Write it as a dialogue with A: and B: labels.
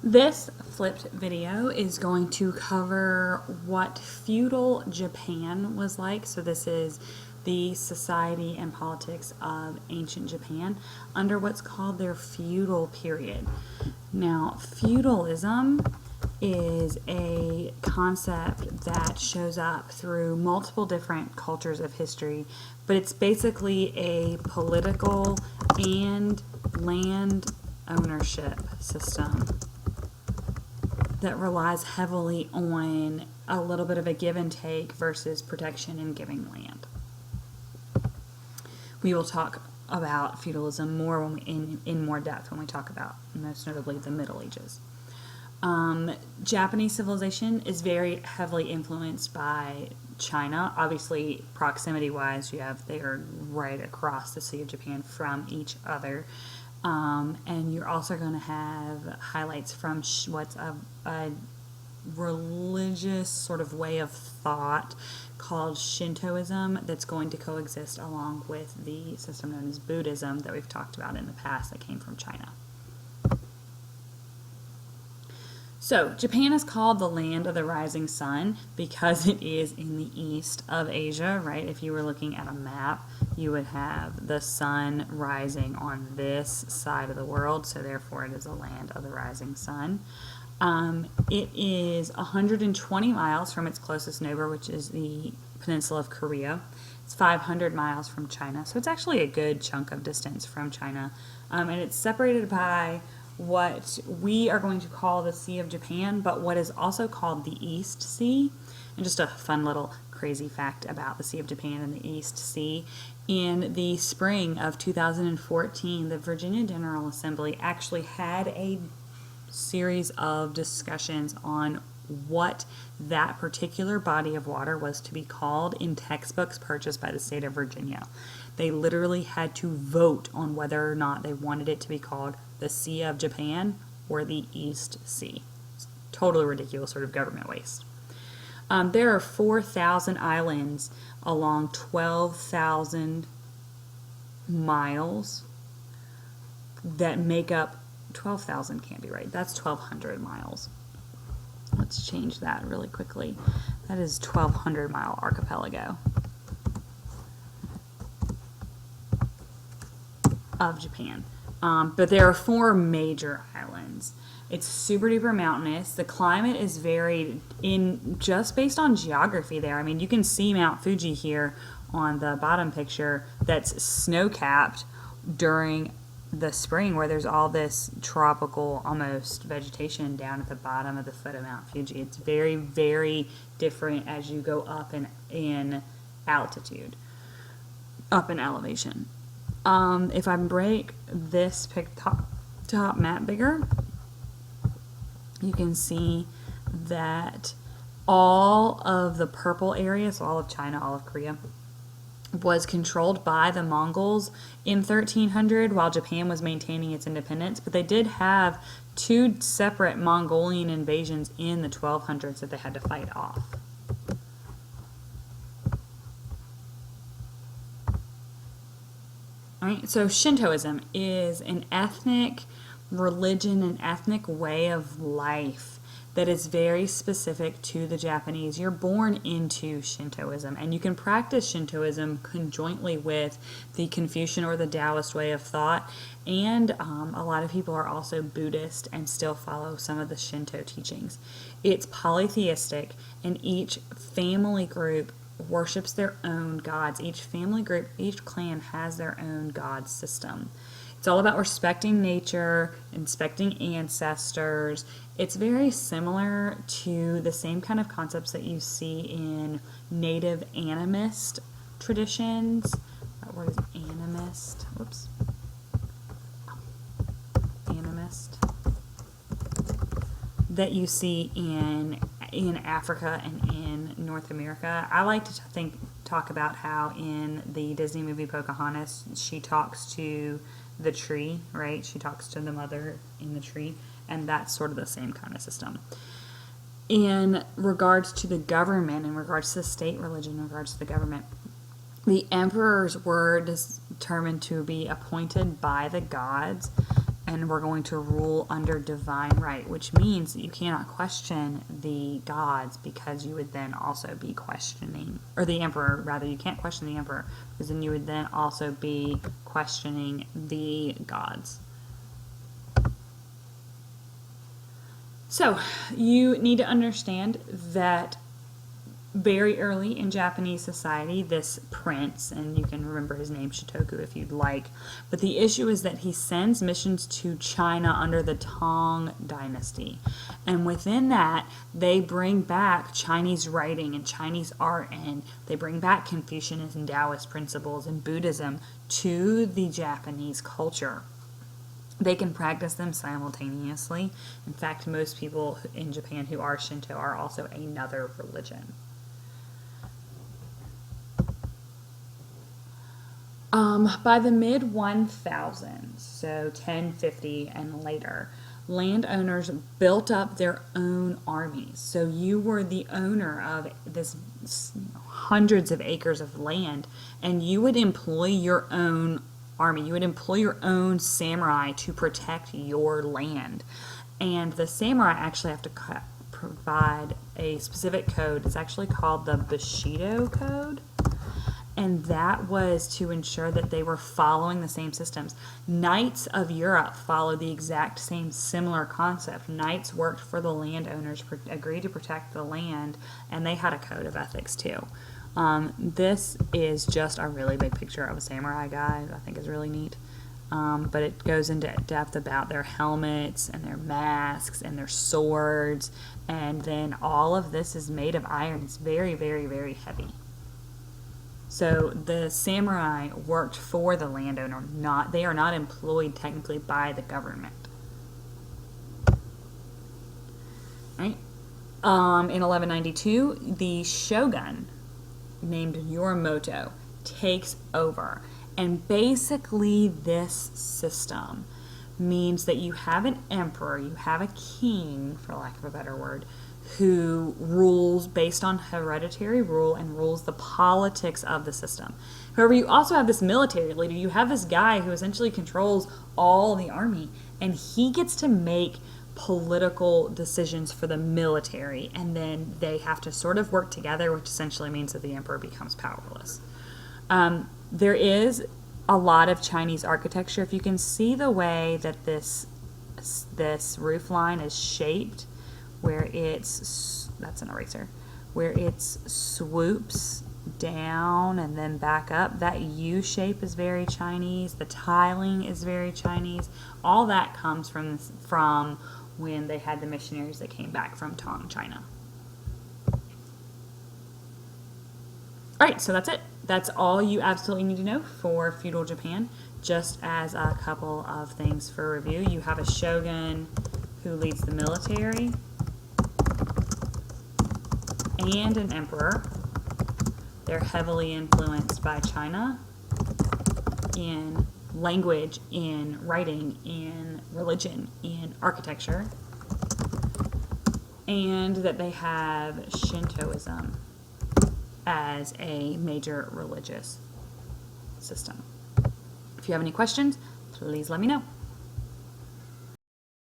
A: This flipped video is going to cover what feudal Japan was like. So this is the society and politics of ancient Japan under what's called their feudal period. Now, feudalism is a concept that shows up through multiple different cultures of history, but it's basically a political and land ownership system that relies heavily on a little bit of a give and take versus protection and giving land. We will talk about feudalism more in more depth when we talk about, most notably, the Middle Ages. Japanese civilization is very heavily influenced by China. Obviously, proximity-wise, they are right across the Sea of Japan from each other. And you're also going to have highlights from what's a religious sort of way of thought called Shintoism that's going to coexist along with the system known as Buddhism that we've talked about in the past that came from China. So, Japan is called the land of the rising sun because it is in the east of Asia, right? If you were looking at a map, you would have the sun rising on this side of the world, so therefore it is a land of the rising sun. It is 120 miles from its closest neighbor, which is the peninsula of Korea. It's 500 miles from China, so it's actually a good chunk of distance from China. And it's separated by what we are going to call the Sea of Japan, but what is also called the East Sea. And just a fun little crazy fact about the Sea of Japan and the East Sea. In the spring of 2014, the Virginia General Assembly actually had a series of discussions on what that particular body of water was to be called in textbooks purchased by the state of Virginia. They literally had to vote on whether or not they wanted it to be called the Sea of Japan or the East Sea. It's totally ridiculous sort of government waste. There are 4,000 islands along 12,000 miles that make up 12,000 can't be right. That's 1,200 miles. Let's change that really quickly. That is 1,200 mile archipelago of Japan. But there are 4 major islands. It's super duper mountainous. The climate is varied in just based on geography there. I mean, you can see Mount Fuji here on the bottom picture that's snow-capped during the spring where there's all this tropical almost vegetation down at the bottom of the foot of Mount Fuji. It's very, very different as you go up in altitude, up in elevation. If I break this top map bigger, you can see that all of the purple areas, so all of China, all of Korea, was controlled by the Mongols in 1300 while Japan was maintaining its independence, but they did have 2 separate Mongolian invasions in the 1200s that they had to fight off. All right, so Shintoism is an ethnic religion, an ethnic way of life that is very specific to the Japanese. You're born into Shintoism, and you can practice Shintoism conjointly with the Confucian or the Taoist way of thought, and a lot of people are also Buddhist and still follow some of the Shinto teachings. It's polytheistic, and each family group worships their own gods. Each family group, each clan has their own god system. It's all about respecting nature, respecting ancestors. It's very similar to the same kind of concepts that you see in native animist traditions. That word is animist. Whoops. Animist. That you see in Africa and in North America. I like to talk about how in the Disney movie Pocahontas, she talks to the tree, right? She talks to the mother in the tree, and that's sort of the same kind of system. In regards to the government, in regards to the state religion, in regards to the government, the emperors were determined to be appointed by the gods, and we're going to rule under divine right, which means that you cannot question the gods, because you would then also be questioning, or the emperor rather, you can't question the emperor, because then you would then also be questioning the gods. So you need to understand that very early in Japanese society, this prince, and you can remember his name, Shotoku, if you'd like, but the issue is that he sends missions to China under the Tang dynasty, and within that they bring back Chinese writing and Chinese art, and they bring back Confucianist and Taoist principles and Buddhism to the Japanese culture. They can practice them simultaneously. In fact, most people in Japan who are Shinto are also another religion. By the mid-1000s, so 1050 and later, landowners built up their own armies. So you were the owner of this hundreds of acres of land, and you would employ your own army. You would employ your own samurai to protect your land. And the samurai actually have to provide a specific code. It's actually called the Bushido Code. And that was to ensure that they were following the same systems. Knights of Europe followed the exact same similar concept. Knights worked for the landowners, agreed to protect the land, and they had a code of ethics too. This is just a really big picture of a samurai guy that I think is really neat. But it goes into depth about their helmets and their masks and their swords, and then all of this is made of iron. It's very, very, very heavy. So the samurai worked for the landowner. They are not employed technically by the government. Right? In 1192, the shogun named Yorimoto takes over. And basically this system means that you have an emperor, you have a king, for lack of a better word, who rules based on hereditary rule and rules the politics of the system. However, you also have this military leader. You have this guy who essentially controls all the army, and he gets to make political decisions for the military, and then they have to sort of work together, which essentially means that the emperor becomes powerless. There is a lot of Chinese architecture. If you can see the way that this roof line is shaped, where that's an eraser, where it swoops down and then back up, that U shape is very Chinese. The tiling is very Chinese. All that comes from when they had the missionaries that came back from Tang, China. All right, so that's it. That's all you absolutely need to know for feudal Japan. Just as a couple of things for review, you have a shogun who leads the military and an emperor. They're heavily influenced by China in language, in writing, in religion, in architecture, and that they have Shintoism as a major religious system. If you have any questions, please let me know.